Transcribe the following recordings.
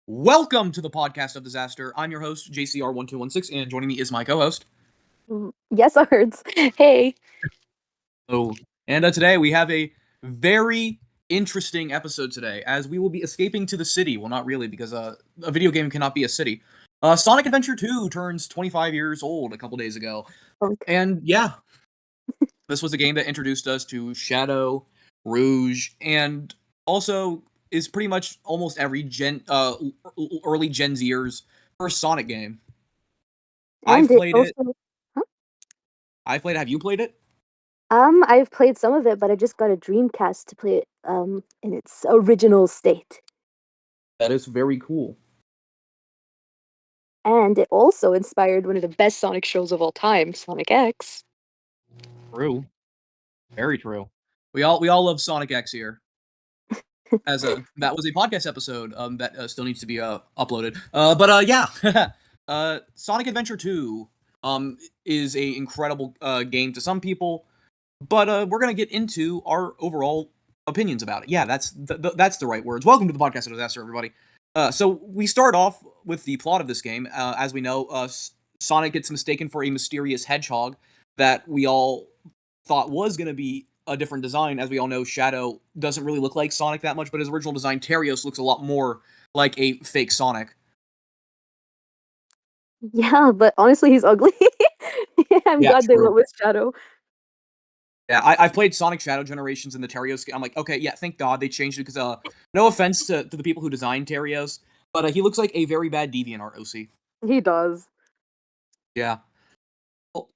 Welcome to the podcast of disaster. I'm your host, JCR 1216, and joining me is my co-host. YesArtz. Hey. Oh, and today we have a very interesting episode today, as we will be escaping to the city. Well, not really, because a video game cannot be a city. Sonic Adventure 2 turns 25 years old a couple days ago, Punk. and yeah, this was a game that introduced us to Shadow, Rouge, and also is pretty much almost every early Gen Zers first Sonic game. And I've it played it. also huh? I've played it. Have you played it? I've played some of it, but I just got a Dreamcast to play it in its original state. That is very cool. And it also inspired one of the best Sonic shows of all time, Sonic X. True. Very true. We all love Sonic X here. That was a podcast episode that still needs to be uploaded. But yeah. Sonic Adventure 2 is a incredible game to some people, but we're going to get into our overall opinions about it. Yeah, that's the right words. Welcome to the podcast of disaster, everybody. So we start off with the plot of this game. As we know, Sonic gets mistaken for a mysterious hedgehog that we all thought was going to be a different design. As we all know, Shadow doesn't really look like Sonic that much, but his original design, Terios, looks a lot more like a fake Sonic. Yeah, but honestly, he's ugly. I'm Yeah, glad they true. went with Shadow. Yeah, I've played Sonic Shadow Generations in the Terios game. I'm like, okay, yeah, thank God they changed it, because no offense to the people who designed Terios, but he looks like a very bad DeviantArt OC. He does. Yeah. Well,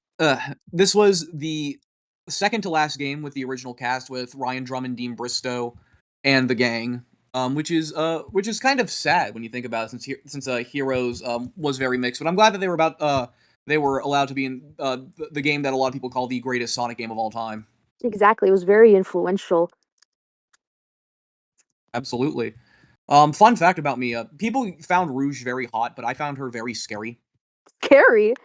this was the second to last game with the original cast, with Ryan Drummond, Dean Bristow, and the gang. Which is kind of sad when you think about it, since Heroes was very mixed. But I'm glad that they were allowed to be in the game that a lot of people call the greatest Sonic game of all time. Exactly. It was very influential. Absolutely. Fun fact about me: people found Rouge very hot, but I found her very scary. Scary.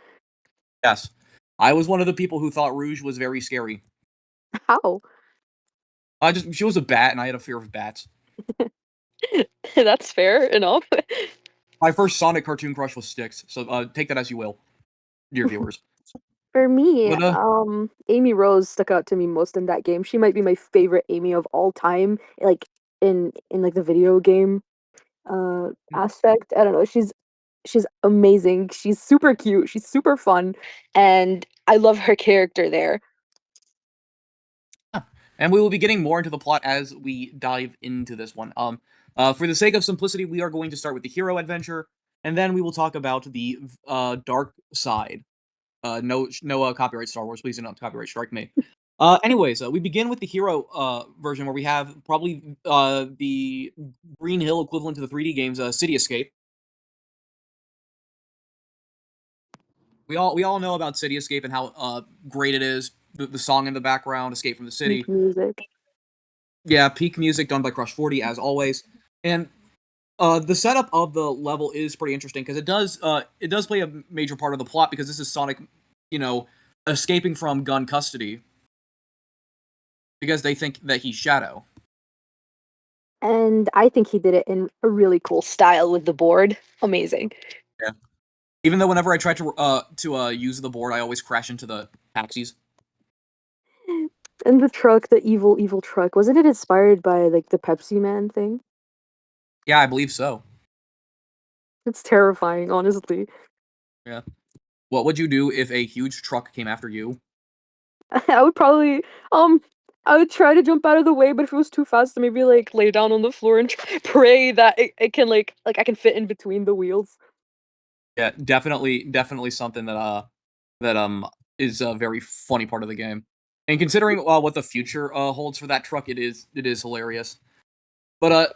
Yes, I was one of the people who thought Rouge was very scary. How? She was a bat, and I had a fear of bats. That's fair enough. My first Sonic cartoon crush was Styx, so take that as you will, dear viewers. For me, But Amy Rose stuck out to me most in that game. She might be my favorite Amy of all time, like in like the video game aspect. I don't know. She's amazing. She's super cute. She's super fun, and I love her character there. and we will be getting more into the plot as we dive into this one. For the sake of simplicity, we are going to start with the hero adventure, and then we will talk about the dark side. No copyright Star Wars. Please do not copyright strike me. Anyways, we begin with the hero version, where we have probably the Green Hill equivalent to the 3D games, City Escape. We all know about City Escape and how great it is. The song in the background, Escape from the Peak City. music. Yeah, peak music done by Crush 40 as always. And the setup of the level is pretty interesting, because it does play a major part of the plot, because this is Sonic, you know, escaping from gun custody because they think that he's Shadow. And I think he did it in a really cool style with the board. Amazing. Yeah. Even though whenever I try to use the board, I always crash into the taxis. And the truck, the evil truck, wasn't it inspired by like the Pepsi Man thing? Yeah, I believe so. It's terrifying, honestly. Yeah. What would you do if a huge truck came after you? I would probably um I would try to jump out of the way, but if it was too fast, maybe like lay down on the floor and pray that it can like I can fit in between the wheels. Yeah, definitely something that is a very funny part of the game. And considering what the future holds for that truck, it is hilarious. But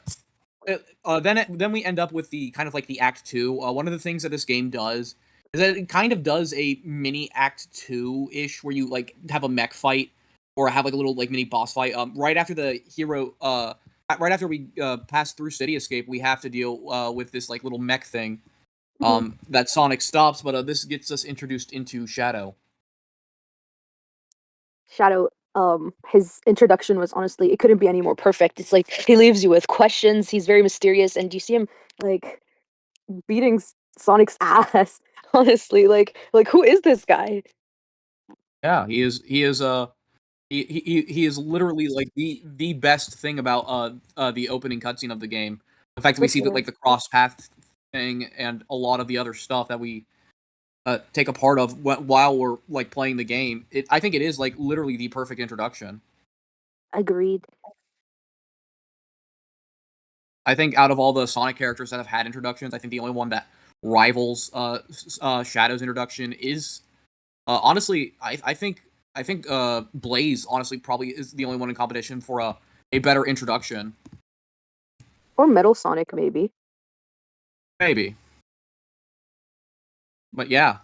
then we end up with the kind of like the Act Two. One of the things that this game does is that it kind of does a mini Act Two ish, where you like have a mech fight or have like a little like mini boss fight. Right after the hero, right after we pass through City Escape, we have to deal with this like little mech thing. Mhm. That Sonic stops, but this gets us introduced into Shadow. Shadow, his introduction was honestly it couldn't be any more perfect. It's like he leaves you with questions. He's very mysterious, and you see him like beating Sonic's ass. Honestly, like who is this guy? Yeah, he is literally like the best thing about the opening cutscene of the game. The fact that we For see that sure. like the cross path thing and a lot of the other stuff that we take a part of while we're like playing the game. I think it is like literally the perfect introduction. Agreed. I think out of all the Sonic characters that have had introductions, I think the only one that rivals Shadow's introduction is honestly, I think Blaze honestly probably is the only one in competition for a better introduction. Or Metal Sonic, maybe. Maybe, but yeah.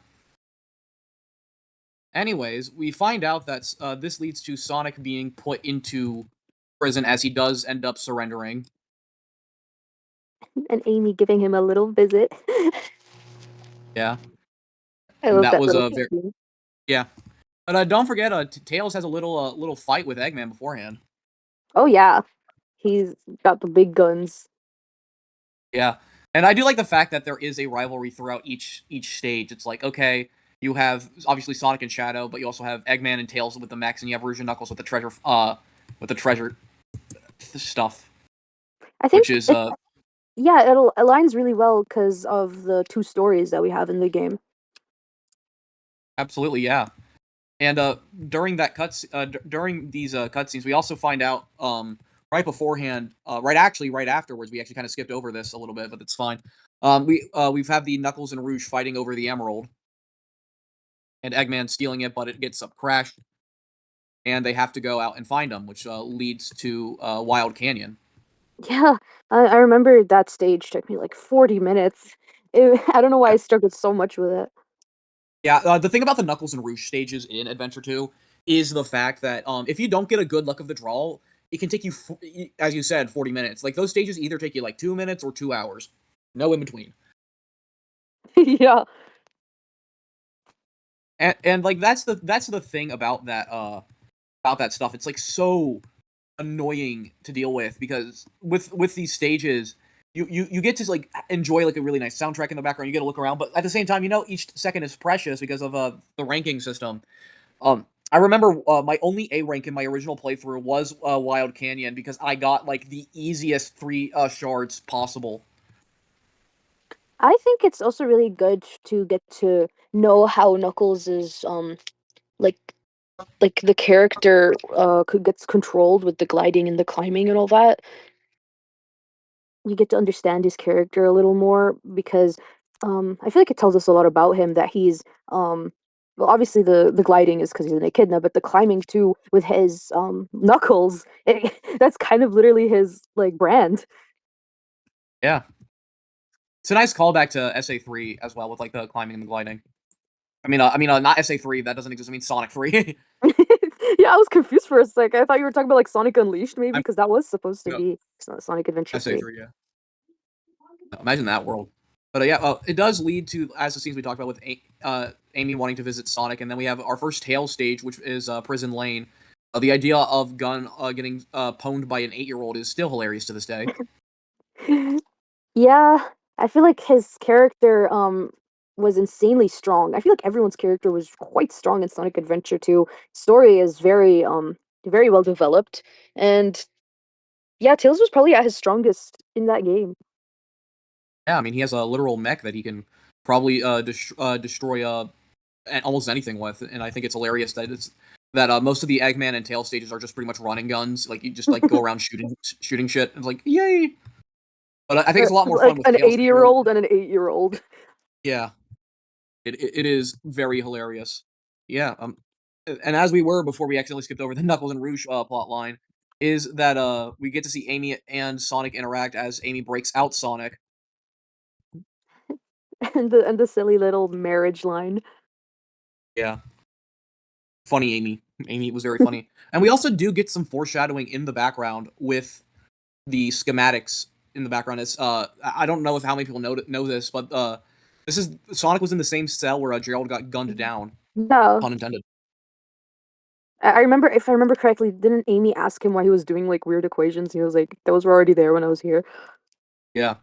Anyways, we find out that this leads to Sonic being put into prison as he does end up surrendering. And Amy giving him a little visit. Yeah, I and love that that was little a very scene. yeah. But don't forget, Tails has a little fight with Eggman beforehand. Oh yeah, he's got the big guns. Yeah, and I do like the fact that there is a rivalry throughout each stage. It's like okay, you have obviously Sonic and Shadow, but you also have Eggman and Tails with the mechs, and you have Rouge and Knuckles with the treasure stuff, I think which is yeah, it aligns really well because of the two stories that we have in the game. absolutely yeah. And during that during these cutscenes, we also find out right beforehand, right afterwards, we actually kind of skipped over this a little bit, but it's fine. We've had the Knuckles and Rouge fighting over the Emerald, and Eggman stealing it, but it gets up crashed, and they have to go out and find them, which leads to Wild Canyon. Yeah, I remember that stage took me like 40 minutes. I don't know why Yeah, I struggled so much with it. yeah. The thing about the Knuckles and Rouge stages in Adventure Two is the fact that if you don't get a good luck of the draw, it can take you, as you said, 40 minutes. Like those stages either take you like 2 minutes or 2 hours, no in between. Yeah. And like that's the thing about that stuff. It's like so annoying to deal with because with these stages you get to like enjoy like a really nice soundtrack in the background. You get to look around, but at the same time, you know each second is precious because of the ranking system. I remember my only A rank in my original playthrough was Wild Canyon because I got like the easiest three shards possible. I think it's also really good to get to know how Knuckles is like the character gets controlled with the gliding and the climbing and all that. You get to understand his character a little more because I feel like it tells us a lot about him that he's well obviously the gliding is because he's an echidna, but the climbing too with his Knuckles, that's kind of literally his like brand. Yeah, it's a nice callback to SA3 as well with like the climbing and the gliding. Not SA3. That doesn't exist. I mean Sonic 3. Yeah, I was confused for a sec. I thought you were talking about like Sonic Unleashed maybe I'm because that was supposed to no be Sonic Adventure 3. SA3. Yeah. Imagine that world. But yeah, it does lead to as the scenes we talked about with Amy wanting to visit Sonic, and then we have our first Tails stage, which is Prison Lane. The idea of Gun getting pwned by an 8-year-old is still hilarious to this day. Yeah, I feel like his character was insanely strong. I feel like everyone's character was quite strong in Sonic Adventure 2. Story is very well developed, and yeah, Tails was probably at his strongest in that game. Yeah, I mean he has a literal mech that he can probably destroy almost anything with, and I think it's hilarious that it's that most of the Eggman and Tails stages are just pretty much running guns. Like you just like go around shooting shit. It's like yay! But I think it's a lot more fun Like with an Tails because 80-year-old and an 8-year-old. yeah, it is very hilarious. Yeah, and as we were before we accidentally skipped over the Knuckles and Rouge plot line, is that we get to see Amy and Sonic interact as Amy breaks out Sonic. And the silly little marriage line. Yeah, funny Amy. Amy was very funny, and we also do get some foreshadowing in the background with the schematics in the background. As I don't know if how many people know this, but this is Sonic was in the same cell where Gerald got gunned down. No, Pun intended. I remember if I remember correctly, didn't Amy ask him why he was doing like weird equations? He was like, "Those were already there when I was here." Yeah.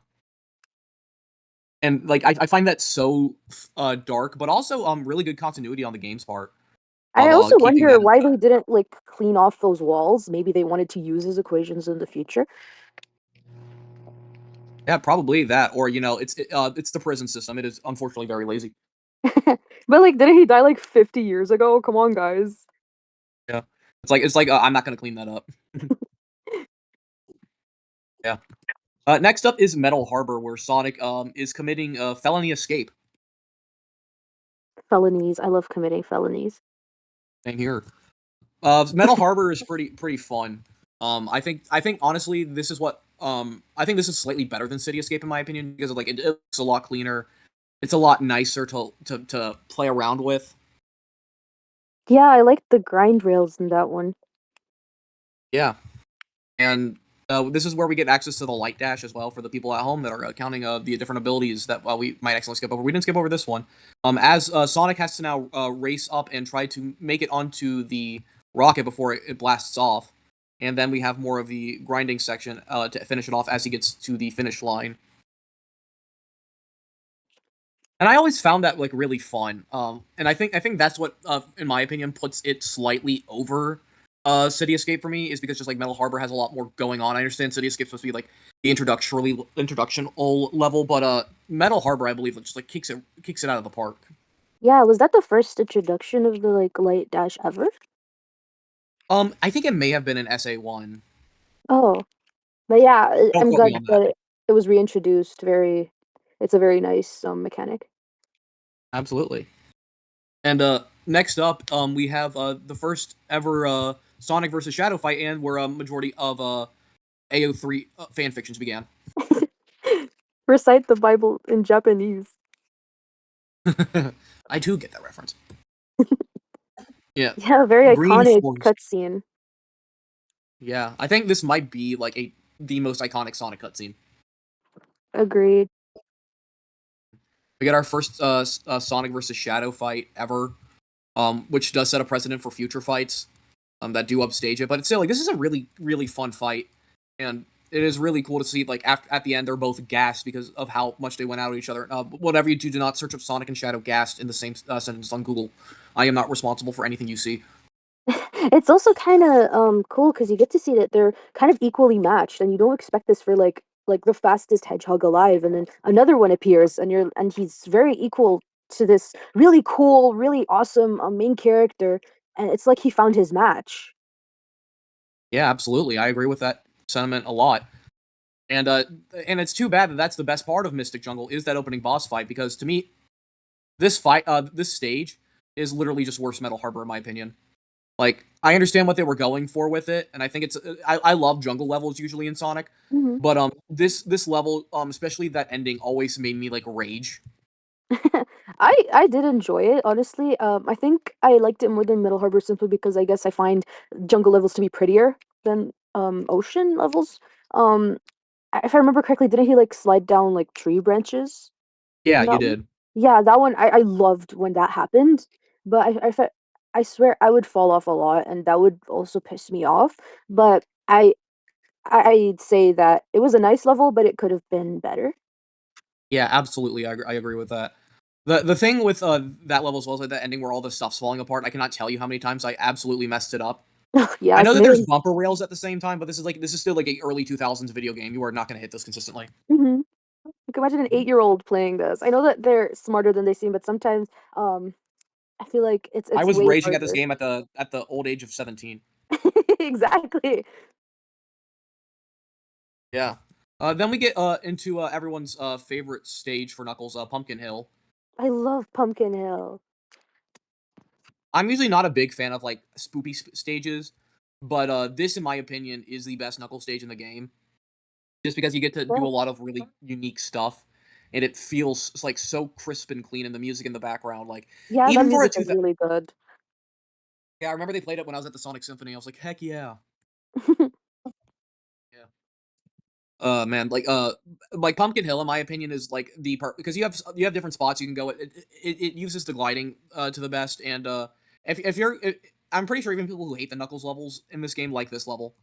And like I find that so dark, but also really good continuity on the game's part I of also keeping wonder that. why they didn't like clean off those walls. Maybe they wanted to use his equations in the future. Yeah, probably that, or it's the prison system. It is unfortunately very lazy. But like, didn't he die like 50 years ago? Come on, guys. Yeah, it's like I'm not gonna clean that up. Yeah. Next up is Metal Harbor, where Sonic is committing felony escape. Felonies. I love committing felonies. Same here. Metal Harbor is pretty fun. I think honestly I think this is slightly better than City Escape in my opinion because it looks a lot cleaner. It's a lot nicer to play around with. Yeah, I like the grind rails in that one. Yeah, and this is where we get access to the light dash as well for the people at home that are counting the different abilities that we might accidentally skip over. We didn't skip over this one. As Sonic has to now race up and try to make it onto the rocket before it blasts off, and then we have more of the grinding section to finish it off as he gets to the finish line. And I always found that like really fun. And I think that's what, in my opinion, puts it slightly over City Escape for me is because just like Metal Harbor has a lot more going on. I understand City Escape's supposed to be like the introductional level, but Metal Harbor I believe just like kicks it out of the park. Yeah, was that the first introduction of the like light dash ever? I think it may have been an SA1. Oh, but yeah, Don't I'm quote me glad on that. that it was reintroduced. It's a very nice mechanic. Absolutely. And next up, we have the first ever Sonic versus Shadow fight, and where a majority of AO3 fan fictions began. Recite the Bible in Japanese. I do get that reference. Yeah, Yeah, very green iconic floors. cutscene. Yeah, I think this might be like the most iconic Sonic cutscene. Agreed. We get our first Sonic versus Shadow fight ever, which does set a precedent for future fights that do upstage it. But it's still like this is a really fun fight, and it is really cool to see like at the end they're both gassed because of how much they went out at each other. Whatever you do not search up Sonic and Shadow gassed in the same sentence on Google. I am not responsible for anything you see. It's also kind of cool because you get to see that they're kind of equally matched, and you don't expect this for like the fastest hedgehog alive, and then another one appears, and he's very equal to this really cool, really awesome main character, and it's like he found his match. Yeah, absolutely. I agree with that sentiment a lot. And it's too bad that that's the best part of Mystic Jungle is that opening boss fight because to me this stage is literally just worse Metal Harbor in my opinion. Like I understand what they were going for with it, and I think I love jungle levels usually in Sonic, Hmm. but this level especially that ending always made me like rage. I did enjoy it, honestly. I think I liked it more than Middle Harbor simply because I guess I find jungle levels to be prettier than ocean levels. Um, if I remember correctly, didn't he like slide down like tree branches Yeah, in you that one? did. Yeah, that one I loved when that happened, but I swear I would fall off a lot, and that would also piss me off. But I'd say that it was a nice level, but it could have been better. Yeah, absolutely. I agree with that. The thing with that level as well is like that ending where all the stuff's falling apart. I cannot tell you how many times I absolutely messed it up. I Yeah, know that there's same. bumper rails at the same time, but this is still like a early 2000s video game. You are not going to hit this consistently. Hmm. Like imagine an 8-year-old playing this. I know that they're smarter than they seem, but sometimes um I feel like I it's was way raging at this harder. game at the old age of 17. Exactly. Yeah. Then we get into everyone's favorite stage for Knuckles, Pumpkin Hill. I love Pumpkin Hill. I'm usually not a big fan of like spoopy stages, but this, in my opinion, is the best Knuckles stage in the game. Just because you get to do Yeah, a lot of really unique stuff, and it feels like so crisp and clean, and the music in the background, like yeah, that even for a music two. is really good. Yeah, I remember they played it when I was at the Sonic Symphony. I was like, heck yeah. Yeah. Man, like Pumpkin Hill, in my opinion, is like the part because you have different spots you can go. It uses the gliding to the best, and if you're, I'm pretty sure even people who hate the Knuckles levels in this game like this level.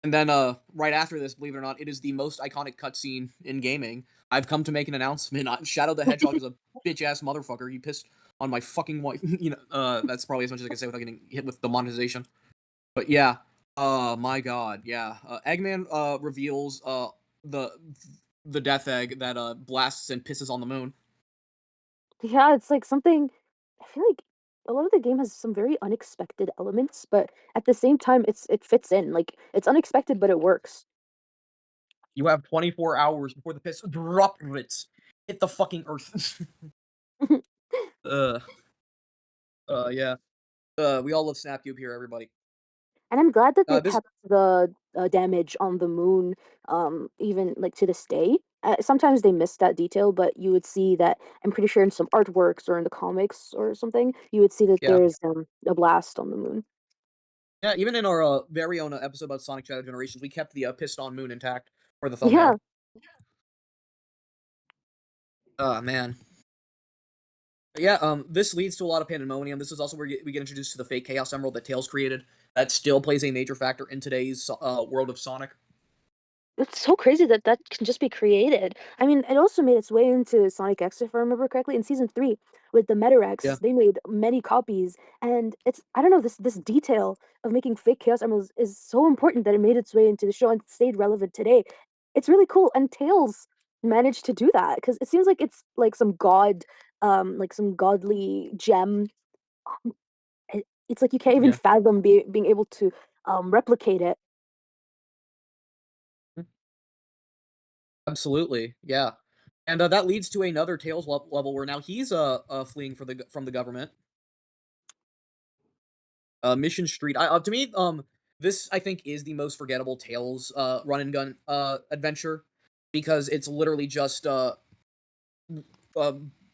And then, right after this, believe it or not, it is the most iconic cutscene in gaming. I've come to make an announcement. Shadow the Hedgehog is a bitch ass motherfucker. He pissed on my fucking wife. That's probably as much as I can say without getting hit with the monetization. But yeah, my god, yeah. Eggman reveals the the death egg that blasts and pisses on the moon. Yeah, it's like something I feel like a lot of the game has some very unexpected elements, but at the same time it fits in. Like it's unexpected but it works. You have 24 hours before the piss droplets hit the fucking earth. uh, yeah. We all love Snapcube here, everybody. And I'm glad that they This kept the damage on the moon, even like to this day. Sometimes they missed that detail, but you would see that. I'm pretty sure in some artworks or in the comics or something, you would see that Yeah. there's a blast on the moon. Yeah, even in our very own episode about Sonic Shadow Generations, we kept the pissed on moon intact for the Yeah, thumbnail. Man. Yeah, this leads to a lot of pandemonium. This is also where we get introduced to the fake Chaos Emerald that Tails created. That still plays a major factor in today's world of Sonic. it's so crazy that that can just be created. I mean, it also made its way into Sonic X, if I remember correctly, in season 3 with the Yeah. Metarex. They made many copies, and it's I don't know this detail of making fake Chaos Emeralds is so important that it made its way into the show and stayed relevant today. It's really cool, and Tails managed to do that because it seems like it's like some godly gem. It's like you can't even Yeah. fathom being able to replicate it. Absolutely. Yeah. And that leads to another Tails level where now he's fleeing from the government. Mission Street. To me, this I think is the most forgettable Tails run and gun adventure because it's literally just uh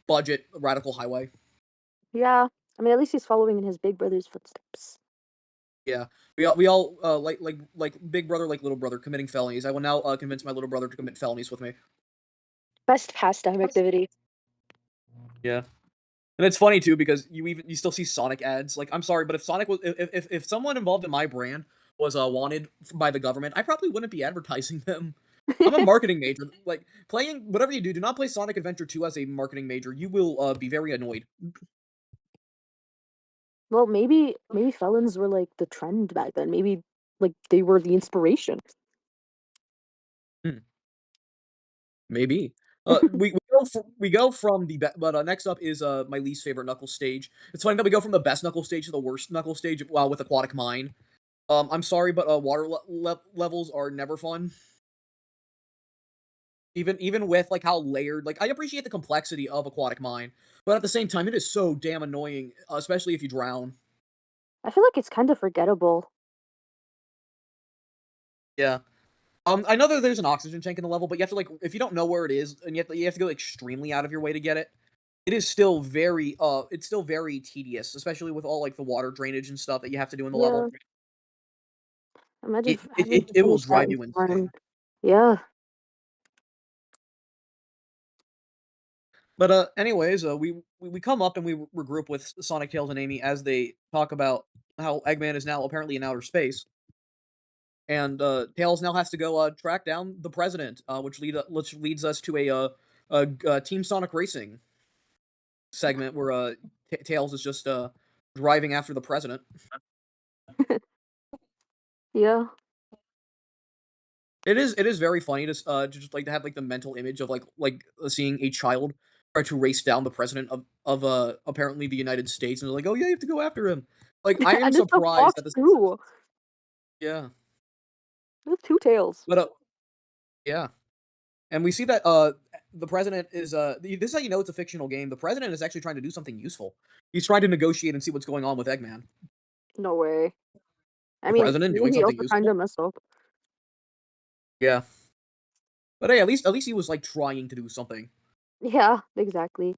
budget radical highway. Yeah, I mean, at least he's following in his big brother's footsteps. Yeah, we all like big brother like little brother committing felonies. I will now convince my little brother to commit felonies with me. Best pastime activity. Yeah. And it's funny too because you still see Sonic ads. Like I'm sorry, but if Sonic was if someone involved in my brand was wanted by the government, I probably wouldn't be advertising them. I'm a marketing major. Like playing whatever you do not play Sonic Adventure 2 as a marketing major. You will be very annoyed. Well, maybe felons were like the trend back then. Maybe like they were the inspiration. Hmm, maybe. We go from but next up is my least favorite Knuckles stage. It's funny that we go from the best Knuckles stage to the worst Knuckles stage while with Aquatic Mine. I'm sorry, but water levels are never fun. Even with like how layered, like I appreciate the complexity of Aquatic Mine, but at the same time, it is so damn annoying, especially if you drown. I feel like it's kind of forgettable. Yeah. I know that there's an oxygen tank in the level, but you have to like if you don't know where it is, and you have to go extremely out of your way to get it. It is still it's still very tedious, especially with all like the water drainage and stuff that you have to do in the Yeah, level. imagine It it having it, to it will finish that drive in you one. insane. Yeah, But anyways, we come up and we regroup with Sonic, Tails, and Amy as they talk about how Eggman is now apparently in outer space. And Tails now has to go track down the president, which leads us to a Team Sonic Racing segment where Tails is just driving after the president. yeah. It is very funny to just like to have like the mental image of seeing a child try to race down the president of apparently the United States, and they're like, oh yeah, you have to go after him. Like I am And it's a surprised fox that this. too. Yeah, With two tails. but yeah. And we see that the president is this is how you know it's a fictional game. The president is actually trying to do something useful. He's trying to negotiate and see what's going on with Eggman. No way. I The mean, president maybe doing he something also kind useful. of messed up. Yeah. But hey, at least he was like trying to do something. Yeah, exactly.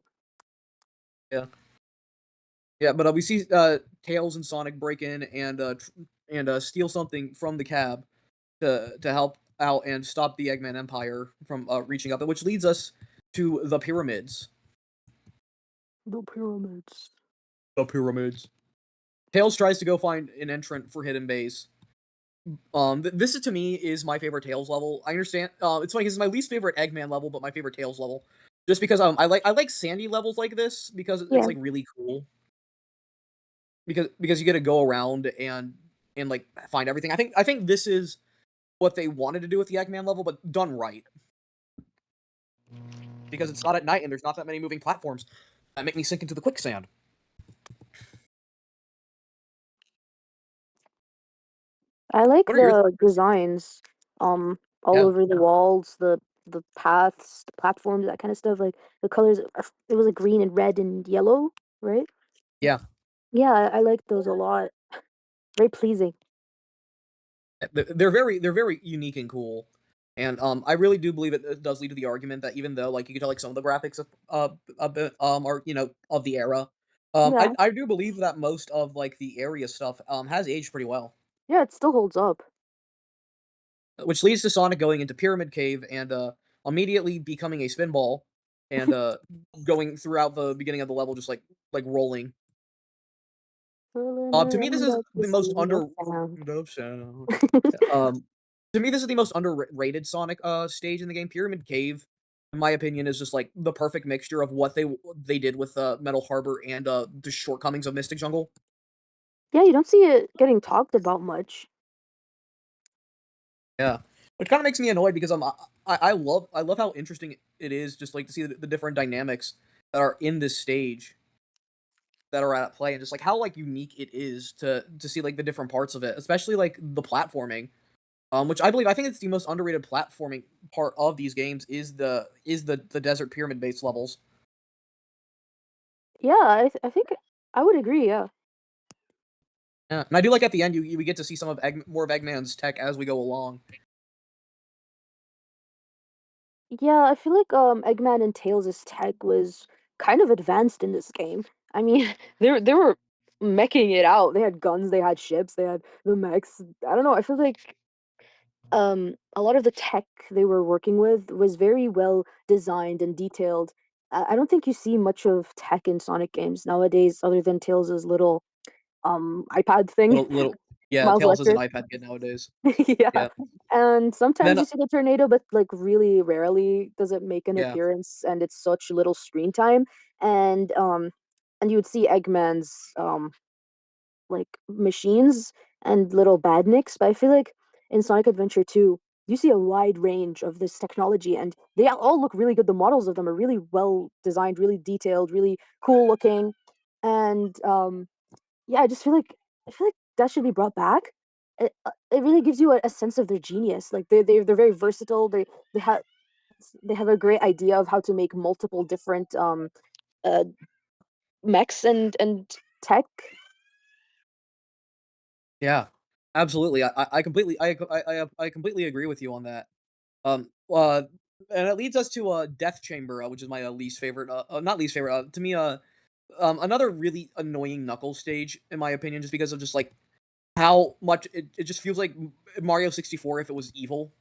Yeah. Yeah, but we see Tails and Sonic break in and steal something from the cab to help out and stop the Eggman Empire from reaching up, which leads us to the pyramids. The pyramids. The pyramids. Tails tries to go find an entrant for Hidden Base, This is, to me, is my favorite Tails level. I understand. It's funny 'cause it's my least favorite Eggman level, but my favorite Tails level. Just because I like sandy levels like this because it's Yeah, like really cool. Because you get to go around and like find everything. I think this is what they wanted to do with the Eggman level, but done right. Because it's not at night and there's not that many moving platforms that make me sink into the quicksand. I like What are your the designs, all Yeah, over the walls, the paths, the platforms, that kind of stuff. Like the colors, it was like green and red and yellow, right? yeah. Yeah, I like those a lot. Very pleasing. They're very unique and cool. And I really do believe it does lead to the argument that even though like you can tell like some of the graphics of a bit are of the era, Yeah, I do believe that most of like the area stuff has aged pretty well. yeah, it still holds up. Which leads to Sonic going into Pyramid Cave and immediately becoming a spinball and going throughout the beginning of the level just like rolling. Rolling To me this around is at the the most speed of under sound. of sound. Um, to me, this is the most underrated Sonic stage in the game. Pyramid Cave, in my opinion, is just like the perfect mixture of what they did with Metal Harbor and the shortcomings of Mystic Jungle. Yeah, you don't see it getting talked about much. Yeah, which kind of makes me annoyed because I love how interesting it is just like to see the different dynamics that are in this stage that are at play and just like how like unique it is to see like the different parts of it, especially like the platforming. Which I think it's the most underrated platforming part of these games is the desert pyramid based levels. Yeah, I think I would agree. Yeah. Yeah, and I do like at the end we get to see some of more of Eggman's tech as we go along. Yeah, I feel like Eggman and Tails' tech was kind of advanced in this game. I mean, they were meching it out. They had guns, they had ships, they had the mechs. I don't know. I feel like a lot of the tech they were working with was very well designed and detailed. I don't think you see much of tech in Sonic games nowadays, other than Tails' little iPad thing, Little yeah, Miles Tails is an Electric. iPad kid nowadays. Yeah. Yeah, And and sometimes then you see the tornado, but like really rarely does it make an yeah, appearance, and it's such little screen time. And and you would see Eggman's like machines and little badniks, but I feel like in Sonic Adventure 2, you see a wide range of this technology and they all look really good. The models of them are really well designed, really detailed, really cool looking. And yeah, I feel like that should be brought back. It really gives you a sense of their genius. Like they're very versatile. They have they have a great idea of how to make multiple different uh mechs and tech. yeah, absolutely. I completely I completely agree with you on that. And it leads us to Death Chamber, which is my least favorite. Not least favorite. To me, another really annoying Knuckles stage, in my opinion, just because of just like how much it just feels like Mario 64 if it was evil,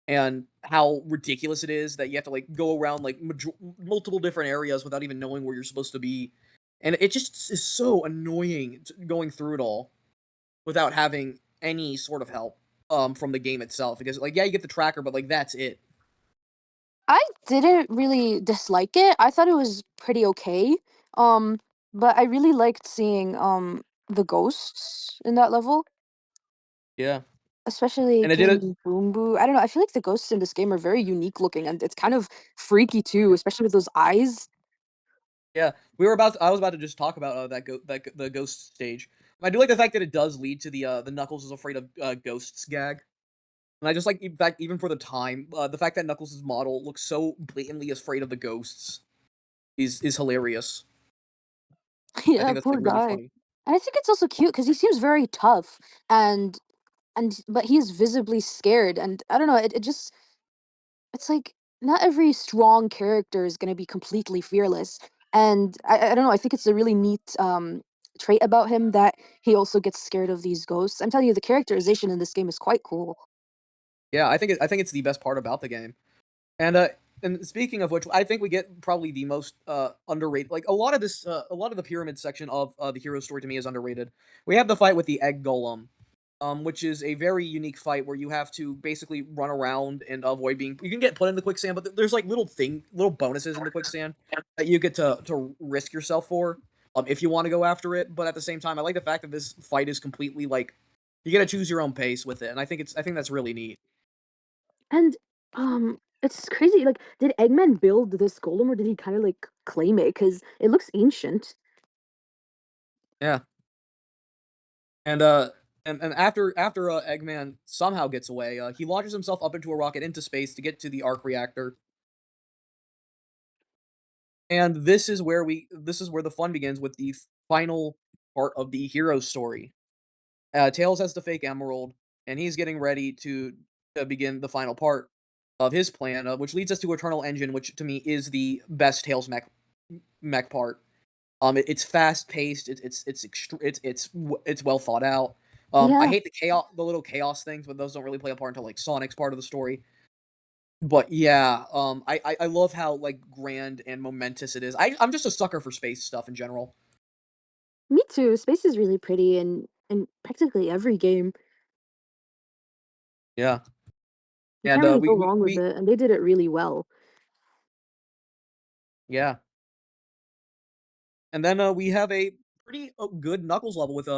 and how ridiculous it is that you have to like go around like multiple different areas without even knowing where you're supposed to be, and it just is so annoying going through it all without having any sort of help from the game itself. Because like yeah, you get the tracker, but like that's it. I didn't really dislike it. I thought it was pretty okay. Um, but I really liked seeing the ghosts in that level, Yeah, especially and it did it. King Boom Boo. I don't know. I feel like the ghosts in this game are very unique looking, and it's kind of freaky too, especially with those eyes. Yeah, I was about to just talk about the ghost stage. I do like the fact that it does lead to the Knuckles is afraid of ghosts gag. And I just like, in fact, even for the time, the fact that Knuckles' model looks so blatantly afraid of the ghosts is hilarious. I Yeah, think that's poor like really guy. funny. And I think it's also cute because he seems very tough and but he is visibly scared. And I don't know. It just it's like not every strong character is going to be completely fearless, and I don't know, I think it's a really neat trait about him that he also gets scared of these ghosts. I'm telling you, the characterization in this game is quite cool. Yeah, I think it's the best part about the game. And speaking of which, I think we get probably the most underrated. Like a lot of the pyramid section of the hero story to me is underrated. We have the fight with the egg golem, which is a very unique fight where you have to basically run around and avoid being. You can get put in the quicksand, but there's like little bonuses in the quicksand that you get to risk yourself for, if you want to go after it. But at the same time, I like the fact that this fight is completely like you get to choose your own pace with it, and I think that's really neat. And, it's crazy, like, did Eggman build this golem or did he kinda, like, claim it? Because it looks ancient. Yeah, and after Eggman somehow gets away, he launches himself up into a rocket into space to get to the arc reactor. And this is where the fun begins with the final part of the hero story. Tails has the fake emerald, and he's getting ready to begin the final part of his plan, which leads us to Eternal Engine, which to me is the best Tails mech part. It's fast paced. It's well thought out. I Yeah, hate the little chaos things, but those don't really play a part until like Sonic's part of the story. But yeah, I love how like grand and momentous it is. I'm just a sucker for space stuff in general. me too. Space is really pretty in practically every game. Yeah, You and can't really go wrong with we it, and they did it really well. yeah, and then we have a pretty good Knuckles level with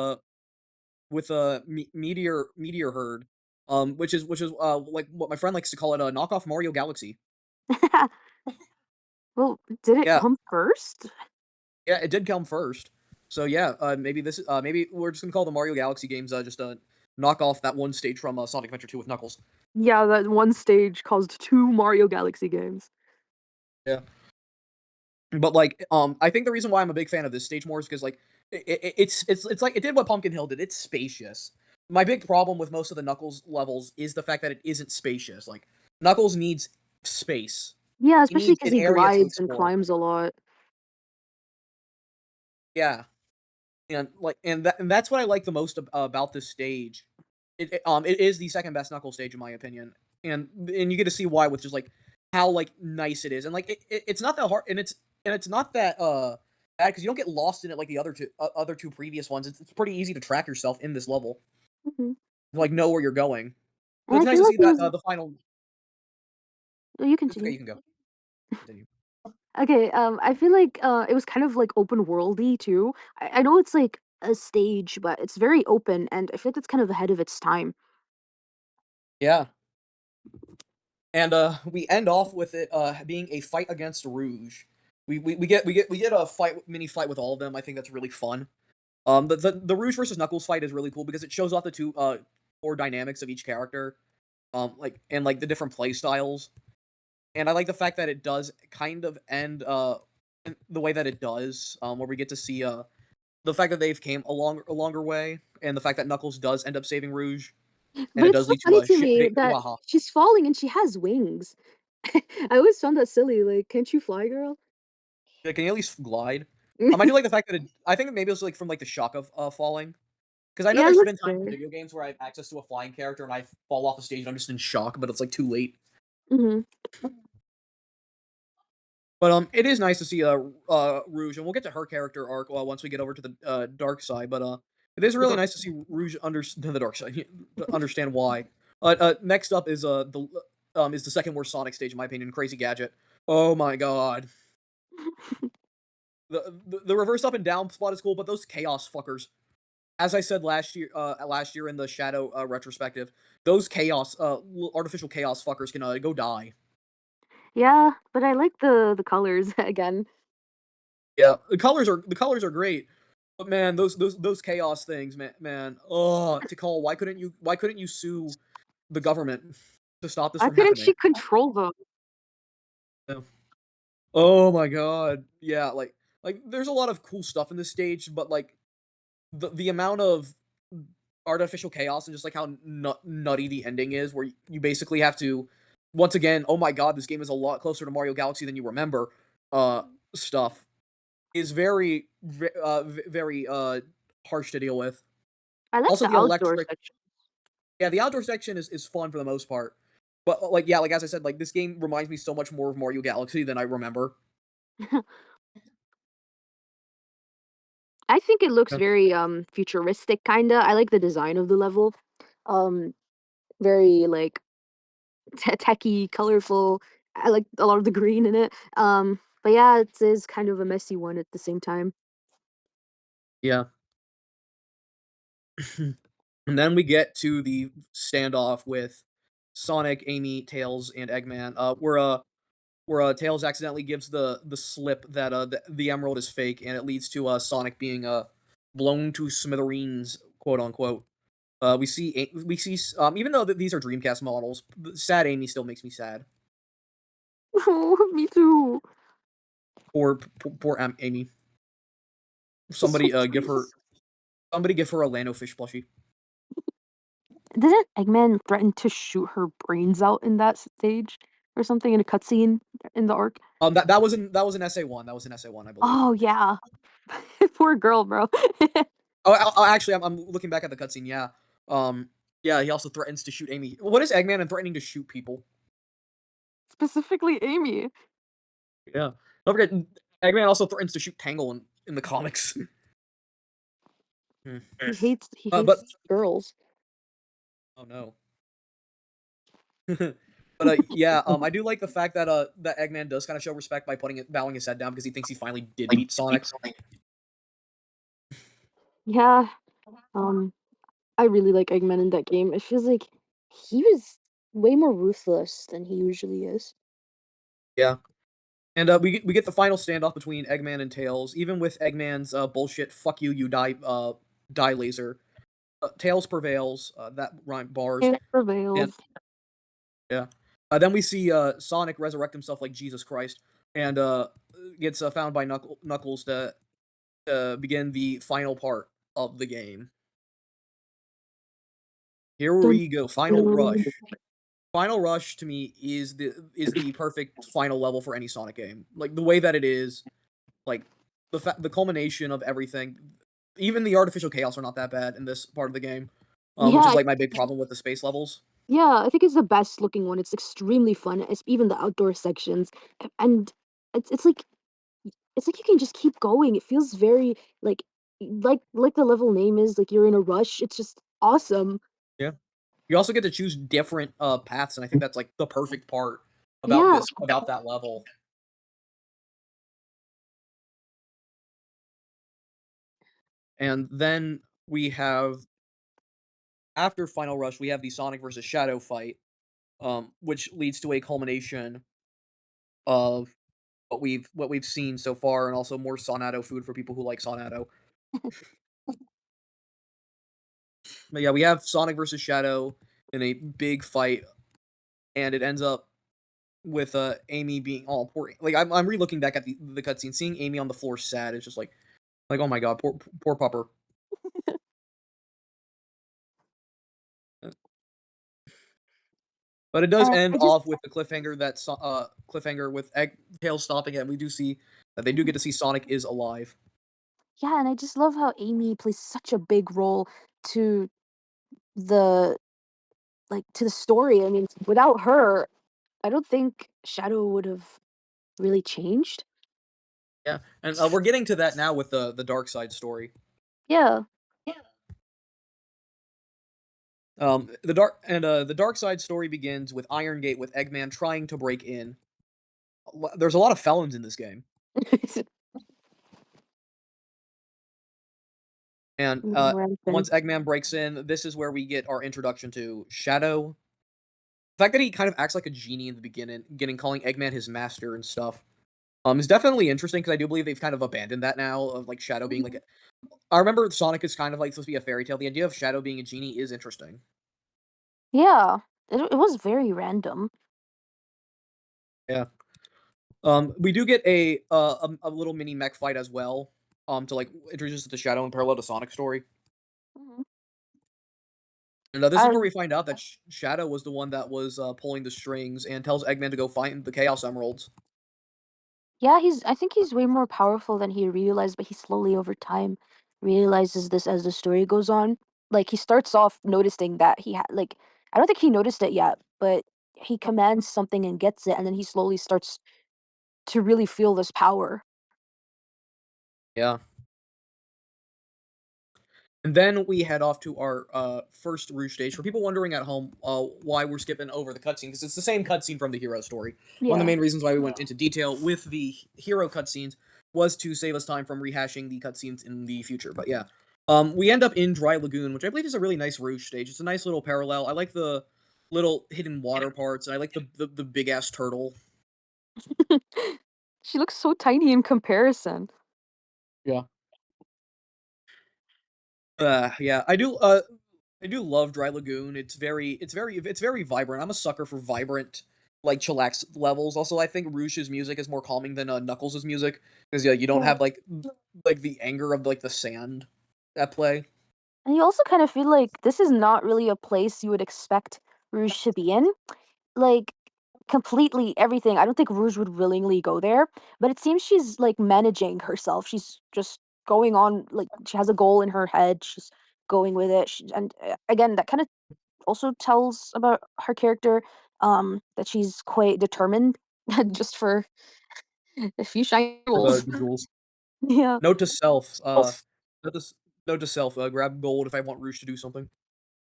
a meteor herd, which is like what my friend likes to call it a knockoff Mario Galaxy. Well, did it Yeah, come first? yeah, it did come first. So yeah, maybe we're just gonna call the Mario Galaxy games just knock off that one stage from Sonic Adventure 2 with Knuckles. Yeah, that one stage caused 2 Mario Galaxy games. Yeah. But like, I think the reason why I'm a big fan of this stage more is because like it's like it did what Pumpkin Hill did. It's spacious. My big problem with most of the Knuckles levels is the fact that it isn't spacious. Like Knuckles needs space. Yeah, He especially needs because an he area to glides and explore. climbs a lot. Yeah, and that's what I like the most about this stage. It is the second best Knuckles stage in my opinion, and you get to see why with just like how like nice it is, and like it's not that hard, and it's not that bad because you don't get lost in it like the other two previous ones. It's pretty easy to track yourself in this level, Mhm. like know where you're going. So And I it's nice feel to like see it that was the final. oh, you It's okay, continue. you can go. Continue. Okay, I feel like, it was kind of, like, open worldy too. I know it's, like, a stage, but it's very open, and I feel like it's kind of ahead of its time. Yeah, and we end off with it being a fight against Rouge. We get a mini fight with all of them. I think that's really fun. The Rouge versus Knuckles fight is really cool because it shows off the two core dynamics of each character, like the different play styles. And I like the fact that it does kind of end in the way that it does, where we get to see the fact that they've came a longer way, and the fact that Knuckles does end up saving Rouge, and But it it's does so lead to funny a to shit me bait that brouhaha. she's falling and she has wings. I always found that silly, like, "Can't you fly, girl?" Yeah, can you at least glide? I do like the fact that I think maybe it's like from like the shock of falling. Because I know Yeah, it there's been looks times in good. video games where I have access to a flying character and I fall off the stage and I'm just in shock, but it's like too late. Mhm. But it is nice to see Rouge, and we'll get to her character arc once we get over to the dark side. But it is The really dark nice to see Rouge understand the dark side, to understand why. Next up is the second worst Sonic stage in my opinion, Crazy Gadget. Oh my god, the reverse up and down spot is cool, but those chaos fuckers. As I said last year in the Shadow retrospective, those artificial chaos fuckers can go die. Yeah, but I like the colors again. Yeah, the colors are great, but man, those chaos things, man. Oh, Tikal, why couldn't you sue the government to stop this Why from couldn't happening? she control them? Yeah. Oh my god, yeah, like there's a lot of cool stuff in this stage, but like the amount of artificial chaos and just like how nutty the ending is, where you basically have to once again, oh my god, this game is a lot closer to Mario Galaxy than you remember. Stuff is very harsh to deal with. I like Also, the the outdoor electric, section. yeah, the outdoor section is fun for the most part. But like yeah, like as I said, like this game reminds me so much more of Mario Galaxy than I remember. I think it looks Yeah. very, futuristic kinda. I like the design of the level. Um, very like techy, colorful. I like a lot of the green in it. But yeah, it is kind of a messy one at the same time. Yeah. And then we get to the standoff with Sonic, Amy, Tails, and Eggman. Where Tails accidentally gives the slip that the emerald is fake, and it leads to Sonic being blown to smithereens, quote unquote. Even though these are Dreamcast models, sad Amy still makes me sad. Oh, me too. Poor Amy. She's so Somebody give her a Lando fish plushie. Didn't Eggman threaten to shoot her brains out in that stage or something in a cutscene in the arc? That was an SA1. That was an SA1, I believe. Oh yeah, poor girl, bro. Actually, I'm looking back at the cutscene. Yeah, yeah. He also threatens to shoot Amy. What is Eggman and threatening to shoot people? Specifically, Amy. Yeah. Don't forget, Eggman also threatens to shoot Tangle in the comics. Hmm. He But hates girls. oh no. But yeah, I do like the fact that that Eggman does kind of show respect by bowing his head down because he thinks he finally did beat Sonic. Yeah. Um, I really like Eggman in that game. It feels like he was way more ruthless than he usually is. Yeah. And we get the final standoff between Eggman and Tails. Even with Eggman's bullshit, fuck you, you die laser. Tails prevails. That rhyme bars. It And prevails. yeah, then we see Sonic resurrect himself like Jesus Christ, and gets found by Knuckles to begin the final part of the game. Here Dun, we go. Final dun. Rush. Final Rush to me is the perfect final level for any Sonic game. Like the way that it is, like the culmination of everything. Even the artificial chaos are not that bad in this part of the game, which is Yeah, like my big problem with the space levels. yeah, I think it's the best looking one. It's extremely fun. It's even the outdoor sections, and it's like you can just keep going. It feels very like the level name is like you're in a rush. It's just awesome. Yeah. You also get to choose different paths, and I think that's like the perfect part Yeah, about that level. And then we have after Final Rush, we have the Sonic versus Shadow fight, which leads to a culmination of what we've seen so far, and also more Sonato food for people who like Sonato. But yeah, we have Sonic versus Shadow in a big fight, and it ends up with Amy being all poor. Like I'm re-looking back at the cutscene, seeing Amy on the floor sad. It's just like oh my god, poor pupper. But it does end I just off with the cliffhanger with Tail stopping it. And we do see that they do get to see Sonic is alive. yeah, and I just love how Amy plays such a big role to the to the story. I mean, without her, I don't think Shadow would have really changed. Yeah, and we're getting to that now with the Dark Side story. Yeah. The Dark Side story begins with Iron Gate with Eggman trying to break in. There's a lot of felons in this game, and Rampant. once Eggman breaks in, this is where we get our introduction to Shadow. The fact that he kind of acts like a genie in the beginning, calling Eggman his master and stuff, is definitely interesting because I do believe they've kind of abandoned that now of like Shadow being like. I remember Sonic is kind of like supposed to be a fairy tale. The idea of Shadow being a genie is interesting. Yeah, it was very random. Yeah. We do get a little mini mech fight as well. To like introduce us to Shadow in parallel to Sonic story. Mhm. And this is I where we find out that Shadow was the one that was pulling the strings and tells Eggman to go find the Chaos Emeralds. Yeah, I think he's way more powerful than he realized, but he slowly over time realizes this as the story goes on. Like he starts off noticing that I don't think he noticed it yet, but he commands something and gets it, and then he slowly starts to really feel this power. Yeah. And then we head off to our first Rouge stage. For people wondering at home why we're skipping over the cutscene, because it's the same cutscene from the hero story. One of the Yeah. main reasons why we went into detail with the hero cutscenes was to save us time from rehashing the cutscenes in the future. But yeah, we end up in Dry Lagoon, which I believe is a really nice Rouge stage. It's a nice little parallel. I like the little hidden water parts, and I like the big ass turtle. She looks so tiny in comparison. Yeah. Yeah, I do love Dry Lagoon. It's very vibrant. I'm a sucker for vibrant, like chillax levels. Also, I think Rouge's music is more calming than Knuckles' music because yeah, you don't Yeah. have like the anger of like the sand at play. And you also kind of feel like this is not really a place you would expect Rouge to be in. Like, completely everything. I don't think Rouge would willingly go there, but it seems she's like managing herself. She's just going on, like, she has a goal in her head. She's going with it. And again, that kind of also tells about her character, that she's quite determined just for a few shiny For the jewels. jewels. Yeah. Note to self. Note to, s- Note to self. Grab gold if I want Rouge to do something.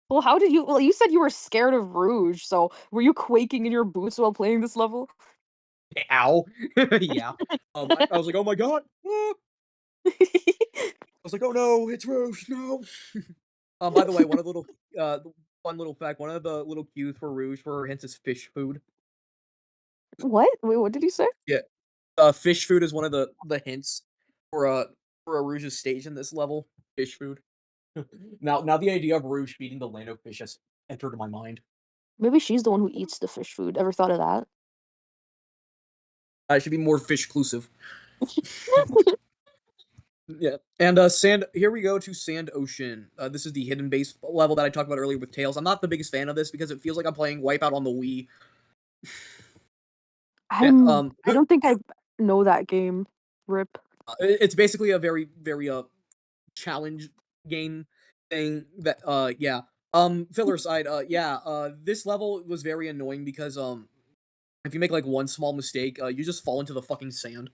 Well, how did you? Well, you said you were scared of Rouge, so were you quaking in your boots while playing this level? Ow. Yeah. I was like, oh my god. Ah! I was like, oh no, it's Rouge. No. By the way, uh, one little fact, one of the little cues for Rouge for her hints is fish food. What? Wait, what did you say? Yeah, fish food is one of the hints for a Rouge's stage in this level. Fish food. Now the idea of Rouge feeding the Lando fish has entered my mind. Maybe she's the one who eats the fish food. Ever thought of that? I should be more fish exclusive. Yeah, and sand. Here we go to Sand Ocean. This is the hidden base level that I talked about earlier with Tails. I'm not the biggest fan of this because it feels like I'm playing Wipeout on the Wii. Yeah, I don't think I know that game. Rip. it's basically a very challenge game thing that yeah. Filler aside, yeah, this level was very annoying because if you make like one small mistake, you just fall into the fucking sand.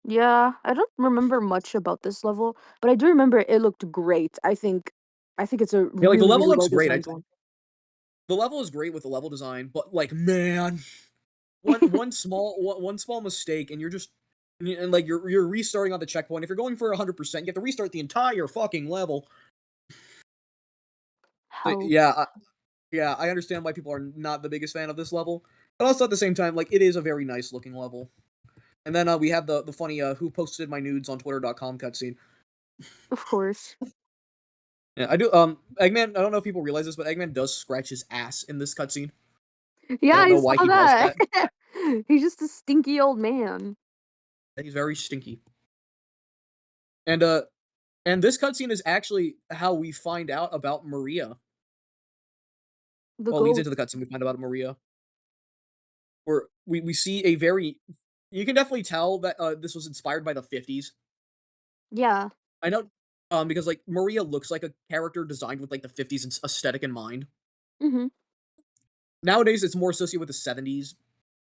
Yeah, I don't remember much about this level, but I do remember it looked great. I think it's a Yeah, like the really, level really looks well great. designed one. The level is great with the level design, but like man, one small mistake and you're just and like you're restarting on the checkpoint. If you're going for 100%, you have to restart the entire fucking level. So, How yeah, yeah, I understand why people are not the biggest fan of this level, but also at the same time, like it is a very nice looking level. And then we have the funny who posted my nudes on Twitter.com cutscene. of course. Yeah, I do. Eggman. I don't know if people realize this, but Eggman does scratch his ass in this cutscene. I Yeah, don't I know why saw he does that. that. He's just a stinky old man. He's very stinky. And this cutscene is actually how we find out about Maria. The Well, leads goat. into the cutscene. We find out about Maria, where we see a very. You can definitely tell that this was inspired by the 50s. Yeah. I know, because like Maria looks like a character designed with like the 50s aesthetic in mind. Mhm. Nowadays, it's more associated with the 70s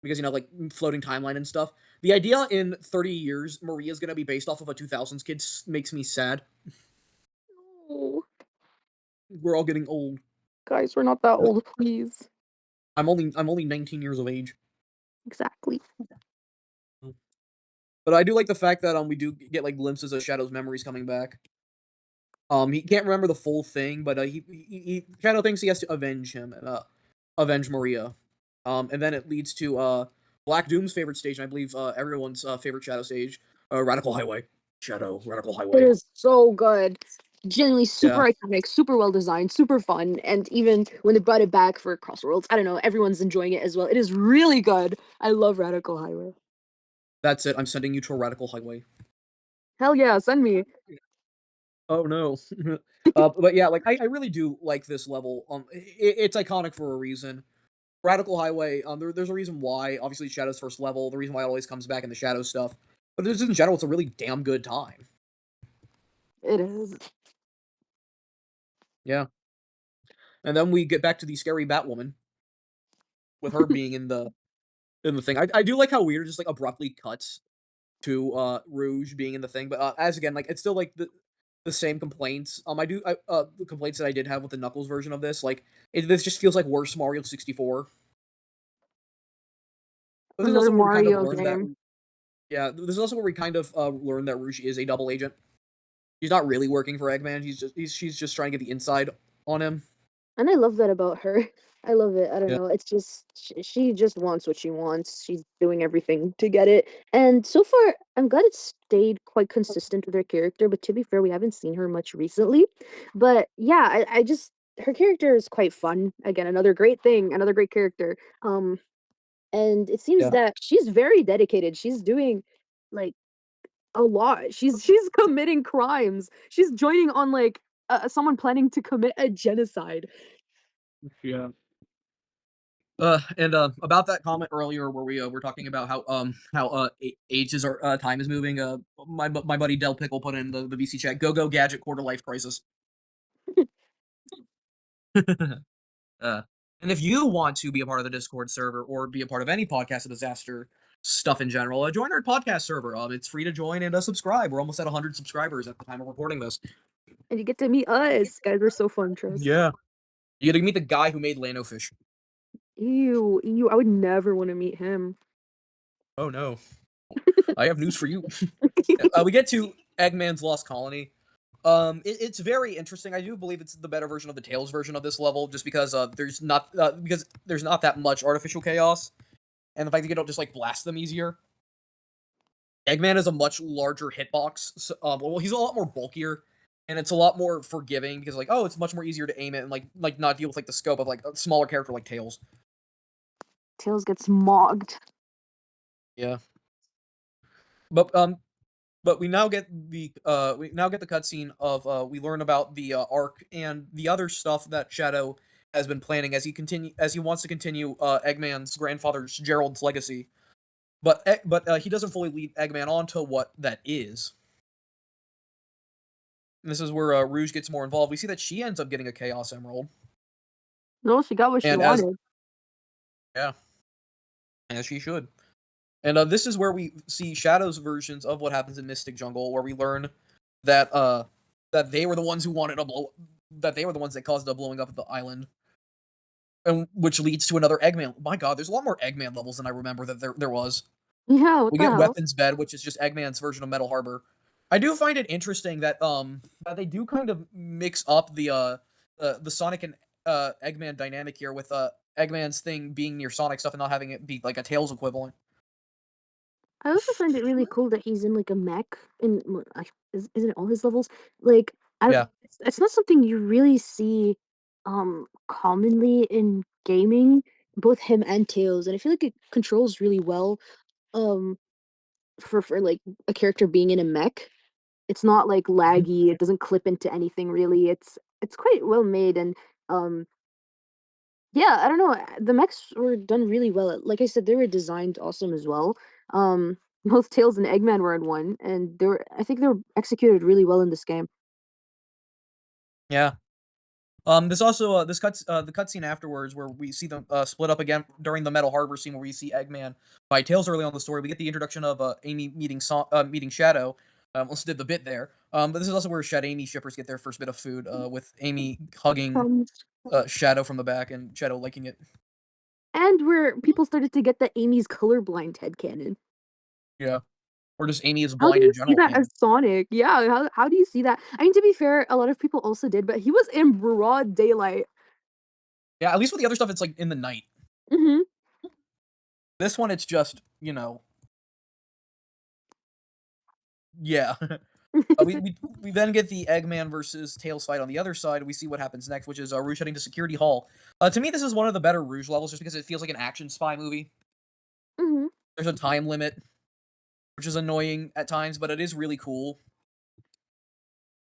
because like floating timeline and stuff. The idea in 30 years Maria's gonna be based off of a 2000s kid makes me sad. Oh, We're all getting old. guys, we're not that old, please. I'm only 19 years of age. Exactly. But I do like the fact that we do get like glimpses of Shadow's memories coming back. He can't remember the full thing, but Shadow thinks he has to avenge him and avenge Maria. And then it leads to Black Doom's favorite stage, and I believe everyone's favorite Shadow stage, Radical Highway. Shadow, Radical It Highway. is so good. Genuinely super Yeah, iconic, super well designed, super fun, and even when they brought it back for Crossworlds, I don't know, everyone's enjoying it as well. It is really good. I love Radical Highway. that's it. I'm sending you to a Radical Highway. Hell yeah, send me. Oh no. But yeah, like I really do like this level. It's iconic for a reason. Radical Highway. There's a reason why. Obviously, Shadow's first level. The reason why it always comes back in the Shadow stuff. But just in general, it's a really damn good time. It is. Yeah. And then we get back to the scary Batwoman with her being in the thing. I do like how weird it just like abruptly cuts to Rouge being in the thing, but as again, like it's still like the same complaints. The complaints that I did have with the Knuckles version of this. Like, this just feels like worse Mario 64. But this is Another also where we kind of Mario learned that. game. Yeah, this is also where we kind of learned that Rouge is a double agent. She's not really working for Eggman. She's just trying to get the inside on him. And I love that about her. I love it. I don't Yeah. know. It's just she just wants what she wants. She's doing everything to get it. And so far, I'm glad it's stayed quite consistent with her character. But to be fair, we haven't seen her much recently. But yeah, I just her character is quite fun. Again, another great thing, another great character. And it seems Yeah. that she's very dedicated. She's doing like a lot. She's committing crimes. She's joining on like someone planning to commit a genocide. Yeah. And about that comment earlier where we were talking about how ages are time is moving. My buddy Del Pickle put in the VC chat. Go gadget quarter life crisis. uh, and if you want to be a part of the Discord server or be a part of any podcast of disaster stuff in general, join our podcast server. It's free to join and subscribe. We're almost at 100 subscribers at the time of recording this. And you get to meet us. Guys, we're so fun, trust. Yeah. You get to meet the guy who made Lano Fish. Ew, ew, I would never want to meet him. Oh no. I have news for you. We get to Eggman's Lost Colony. It's very interesting. I do believe it's the better version of the Tails version of this level, just because there's not that much artificial chaos, and the fact that you don't just like blast them easier. Eggman is a much larger hitbox. So, well, he's a lot more bulkier, and it's a lot more forgiving because like, oh, it's much more easier to aim it and like not deal with like the scope of like a smaller character like Tails. Tails gets mogged. Yeah, but we now get the cutscene of we learn about the arc and the other stuff that Shadow has been planning as he wants to continue Eggman's grandfather's Gerald's legacy. But he doesn't fully lead Eggman on to what that is. And this is where Rouge gets more involved. We see that she ends up getting a Chaos Emerald, No, she got what she and as wanted. yeah, as she should. And this is where we see Shadow's versions of what happens in Mystic Jungle, where we learn that that they were the ones who wanted to blow, that they were the ones that caused the blowing up of the island, and which leads to another Eggman. My God, there's a lot more Eggman levels than I remember that there was. Yeah, what We the get hell? Weapons Bed, which is just Eggman's version of Metal Harbor. I do find it interesting that that they do kind of mix up the Sonic and Eggman dynamic here with Eggman's thing being near Sonic stuff and not having it be like a Tails equivalent. I also find it really cool that he's in like a mech in isn't it all his levels? Like I Yeah. it's not something you really see commonly in gaming, both him and Tails, and I feel like it controls really well um for like a character being in a mech. It's not like Mhm. laggy, it doesn't clip into anything really. It's quite well made and um yeah, I don't know. The mechs were done really well. Like I said, they were designed awesome as well. Both Tails and Eggman were in one, and they were. I think they were executed really well in this game. Yeah. There's also the cutscene afterwards where we see them split up again during the Metal Harbor scene where we see Eggman by Tails early on in the story. We get the introduction of Amy meeting Shadow. Almost did the bit there. But this is also where Shadow Amy shippers get their first bit of food. With Amy hugging Um, Shadow from the back and Shadow liking it. and where people started to get the Amy's colorblind headcanon. Yeah. Or just Amy is How do blind in you see general that as canon. Sonic? Yeah, how do you see that? I mean, to be fair, a lot of people also did, but he was in broad daylight. Yeah. At least with the other stuff, it's like in the night. Hmm. This one, it's just yeah. We then get the Eggman versus Tails fight on the other side. We see what happens next, which is Rouge heading to Security Hall. To me, this is one of the better Rouge levels, just because it feels like an action spy movie. Hmm. There's a time limit, which is annoying at times, but it is really cool.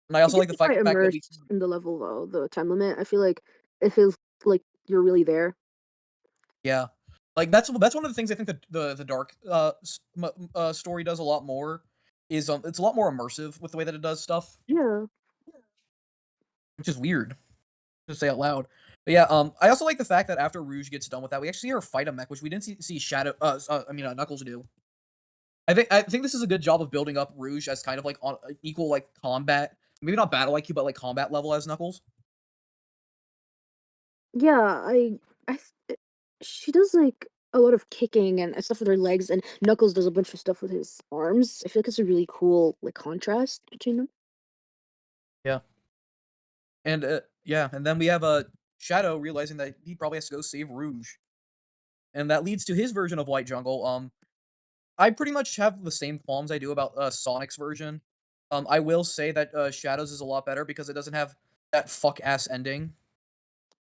And I It also like gets the you quite fact that we, immersed in the level though, the time limit. I feel like it feels like you're really there. yeah, like that's one of the things I think that the dark story does a lot more. Is it's a lot more immersive with the way that it does stuff, Yeah. which is weird to say out loud. But yeah, I also like the fact that after Rouge gets done with that, we actually see her fight a mech, which we didn't see Shadow. Knuckles do. I think this is a good job of building up Rouge as kind of like on equal like combat maybe not battle IQ, but like combat level as Knuckles. Yeah, she does like a lot of kicking and stuff with her legs, and Knuckles does a bunch of stuff with his arms. I feel like it's a really cool like contrast between them. Yeah, and yeah, and then we have Shadow realizing that he probably has to go save Rouge, and that leads to his version of White Jungle. I pretty much have the same qualms I do about Sonic's version. I will say that Shadows is a lot better because it doesn't have that fuck ass ending